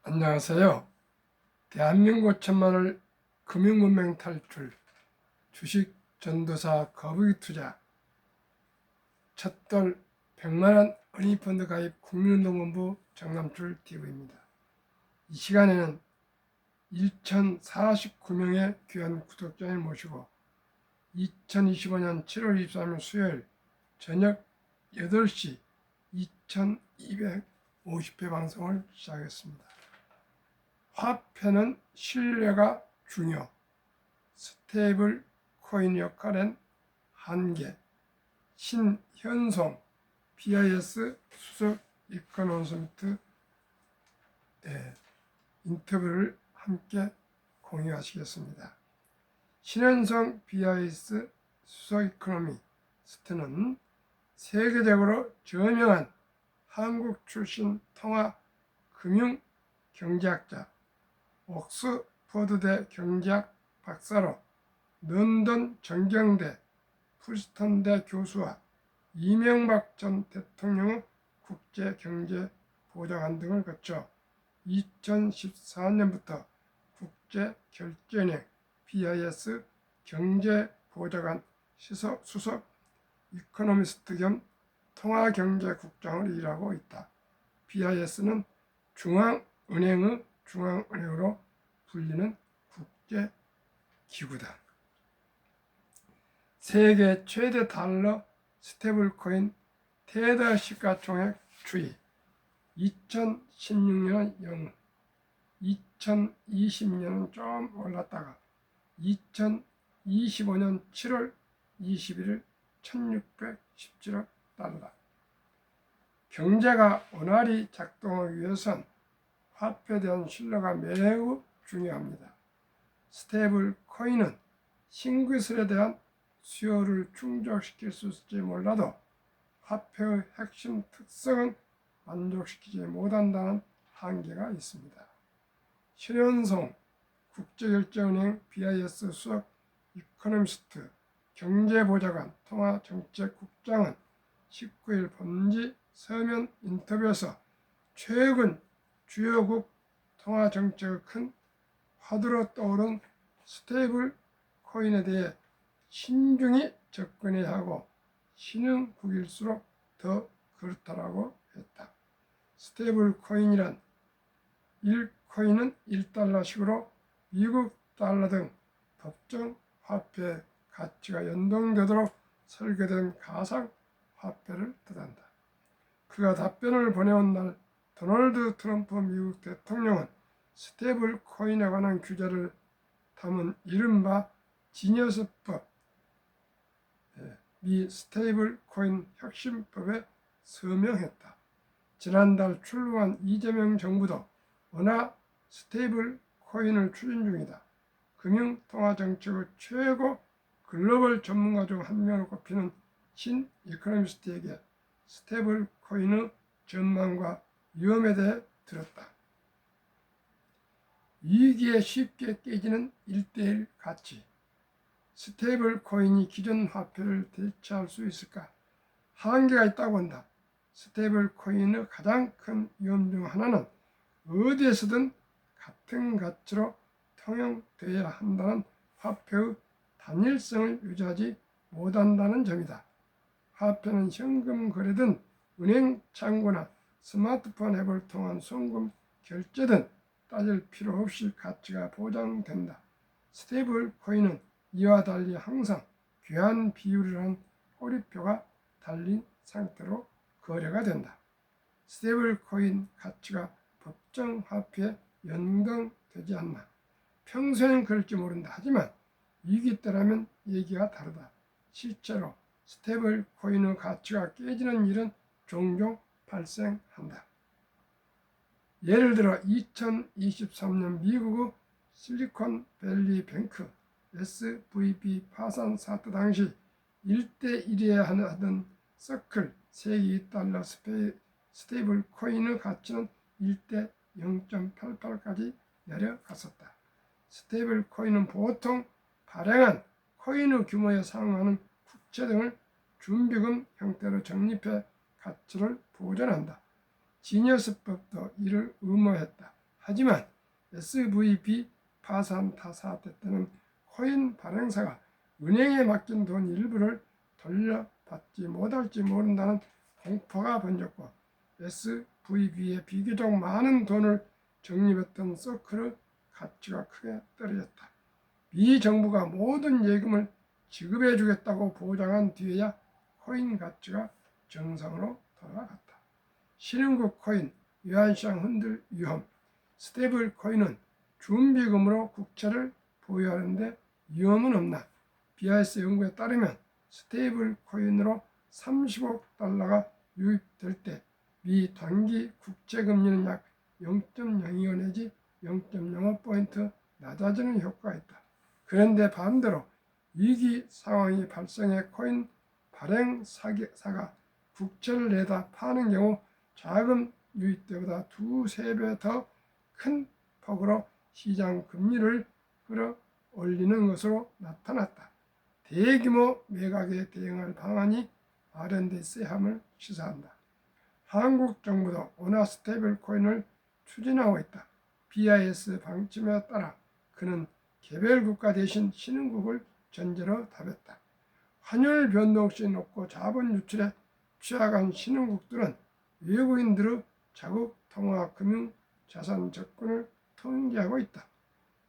안녕하세요. 대한민국 천만을 금융문맹 탈출, 주식 전도사 거북이 투자, 첫돌 100만원 어린이펀드 가입 국민운동본부 정남출 TV입니다. 이 시간에는 1049명의 귀한 구독자를 모시고 2025년 7월 23일 수요일 저녁 8시 2250회 방송을 시작했습니다. 화폐는 신뢰가 중요. 스테이블 코인 역할엔 한계. 신현송 BIS 수석 이코노미스트 인터뷰를 함께 공유하시겠습니다. 신현송 BIS 수석 이코노미스트는 세계적으로 저명한 한국 출신 통화 금융 경제학자, 옥스퍼드대 경제학 박사로 런던 정경대 프리스턴대 교수와 이명박 전 대통령의 국제경제보좌관 등을 거쳐 2014년부터 국제결제은행 BIS 경제보좌관 수석 이코노미스트 겸 통화경제국장을 일하고 있다. BIS는 중앙은행의 중앙은행으로 불리는 국제기구다. 세계 최대 달러 스테이블코인 테더 시가총액 추이 2016년은 0, 2020년은 좀 올랐다가 2025년 7월 21일 1617억 달러. 경제가 원활히 작동하기 위해선 화폐에 대한 신뢰가 매우 중요합니다. 스테이블 코인은 신기술에 대한 수요를 충족시킬 수 있을지 몰라도 화폐의 핵심 특성은 만족시키지 못한다는 한계가 있습니다. 신현송 국제결제은행 BIS 수석 이코노미스트 경제보좌관 통화정책국장은 19일 본지 서면 인터뷰에서 최근 주요국 통화정책의 큰 화두로 떠오른 스테이블 코인에 대해 신중히 접근해야 하고 신흥국일수록 더 그렇다라고 했다. 스테이블 코인이란 1코인은 1달러식으로 미국 달러 등 법정 화폐 가치가 연동되도록 설계된 가상 화폐를 뜻한다. 그가 답변을 보내온 날 도널드 트럼프 미국 대통령은 스테이블 코인에 관한 규제를 담은 이른바 지니어스법, 미 스테이블 코인 혁신법에 서명했다. 지난달 출범한 이재명 정부도 원화 스테이블 코인을 추진 중이다. 금융통화정책의 최고 글로벌 전문가 중 한 명을 꼽히는 신 이코노미스트에게 스테이블 코인의 전망과 위험에 대해 들었다. 위기에 쉽게 깨지는 1:1 가치. 스테이블 코인이 기존 화폐를 대체할 수 있을까? 한계가 있다고 한다. 스테이블 코인의 가장 큰 위험 중 하나는 어디에서든 같은 가치로 통용되어야 한다는 화폐의 단일성을 유지하지 못한다는 점이다. 화폐는 현금 거래든 은행 창구나 스마트폰 앱을 통한 송금 결제든 따질 필요 없이 가치가 보장된다. 스테이블 코인은 이와 달리 항상 귀한 비율이라는 꼬리표가 달린 상태로 거래가 된다. 스테이블 코인 가치가 법정 화폐에 연동되지 않나. 평소에는 그럴지 모른다. 하지만 위기 때라면 얘기가 다르다. 실제로 스테이블 코인의 가치가 깨지는 일은 종종 발생한다. 예를 들어 2023년 미국의 실리콘밸리 뱅크 SVB 파산 사태 당시 1:1이어야 하던 서클 세계 $2 스테이블 코인의 가치는 1:0.88까지 내려갔었다. 스테이블 코인은 보통 발행한 코인의 규모에 상응하는 국채 등을 준비금 형태로 적립해 가치를 보존한다. 지니어스법도 이를 의무화했다. 하지만 SVB 파산 사태 때는 코인 발행사가 은행에 맡긴 돈 일부를 돌려받지 못할지 모른다는 공포가 번졌고 SVB에 비교적 많은 돈을 적립했던 서클의 가치가 크게 떨어졌다. 미 정부가 모든 예금을 지급해 주겠다고 보장한 뒤에야 코인 가치가 정상으로 돌아갔다. 신흥국 코인, 외환시장 흔들 위험. 스테이블 코인은 준비금으로 국채를 보유하는데 위험은 없나? BIS 연구에 따르면 스테이블 코인으로 30억 달러가 유입될 때 미 단기 국채 금리는 약 0.02원 내지 0.05포인트 낮아지는 효과가 있다. 그런데 반대로 위기 상황이 발생해 코인 발행사가 국채를 내다 파는 경우 자금 유입 때보다 두세 배 더 큰 폭으로 시장 금리를 끌어올리는 것으로 나타났다. 대규모 매각에 대응할 방안이 마련돼 있어야 함을 시사한다. 한국 정부도 원화 스테이블 코인을 추진하고 있다. BIS 방침에 따라 그는 개별 국가 대신 신흥국을 전제로 답했다. 환율 변동성이 높고 자본 유출에 취약한 신흥국들은 외국인들의 자국 통화 금융 자산 적군을 통제하고 있다.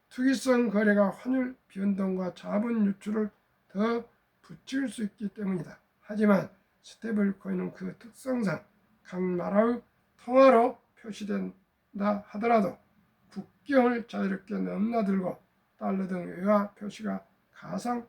투기성 거래가 환율 변동과 자본 유출을 더 부추길 수 있기 때문이다. 하지만 스테이블 코인은 그 특성상 각 나라의 통화로 표시된다 하더라도 국경을 자유롭게 넘나들고 달러 등 외화 표시가 가상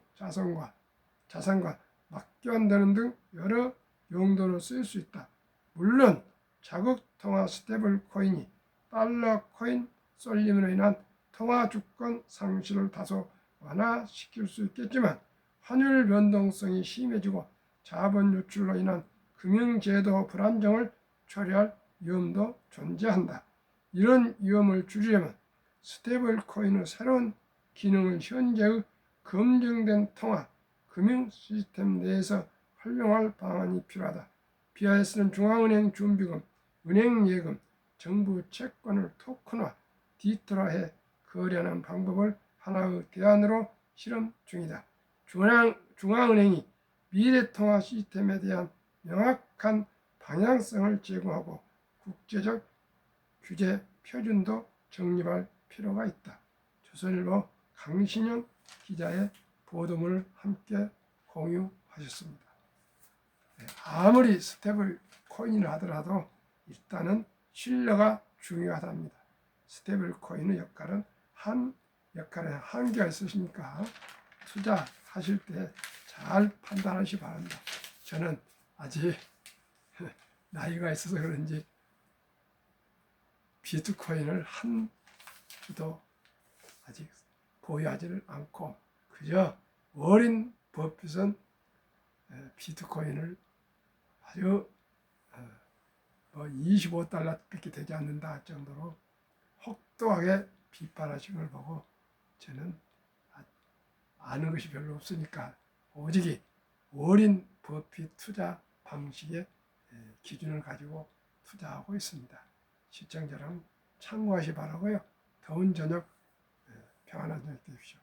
자산과 맞교환되는 등 여러 용도로 쓰일 수 있다. 물론 자국 통화 스테이블 코인이 달러 코인 쏠림으로 인한 통화 주권 상실을 다소 완화시킬 수 있겠지만 환율 변동성이 심해지고 자본 유출로 인한 금융제도 불안정을 초래할 위험도 존재한다. 이런 위험을 줄이려면 스테이블 코인의 새로운 기능을 현재의 검증된 통화, 금융 시스템 내에서 활용할 방안이 필요하다. BIS는 중앙은행 준비금, 은행 예금, 정부 채권을 토큰화, 디지털화해 거래하는 방법을 하나의 대안으로 실험 중이다. 중앙은행이 미래통화 시스템에 대한 명확한 방향성을 제공하고 국제적 규제 표준도 정립할 필요가 있다. 조선일보 강신영 기자의 보도문을 함께 공유하셨습니다. 아무리 스테이블 코인을 하더라도 일단은 신뢰가 중요하답니다. 스테이블 코인의 역할은 한계가 있으시니까 투자하실 때 잘 판단하시기 바랍니다. 저는 아직 나이가 있어서 그런지 비트코인을 한 주도 아직 보유하지를 않고 그저 어린 버핏은 비트코인을 아주 25달러밖에 되지 않는다 정도로 혹독하게 비판하신 걸 보고 저는 아는 것이 별로 없으니까 오직이 어린 버핏 투자 방식의 기준을 가지고 투자하고 있습니다. 시청자 여러분 참고하시 바라고요. 더운 저녁 평안한 저녁 되십시오.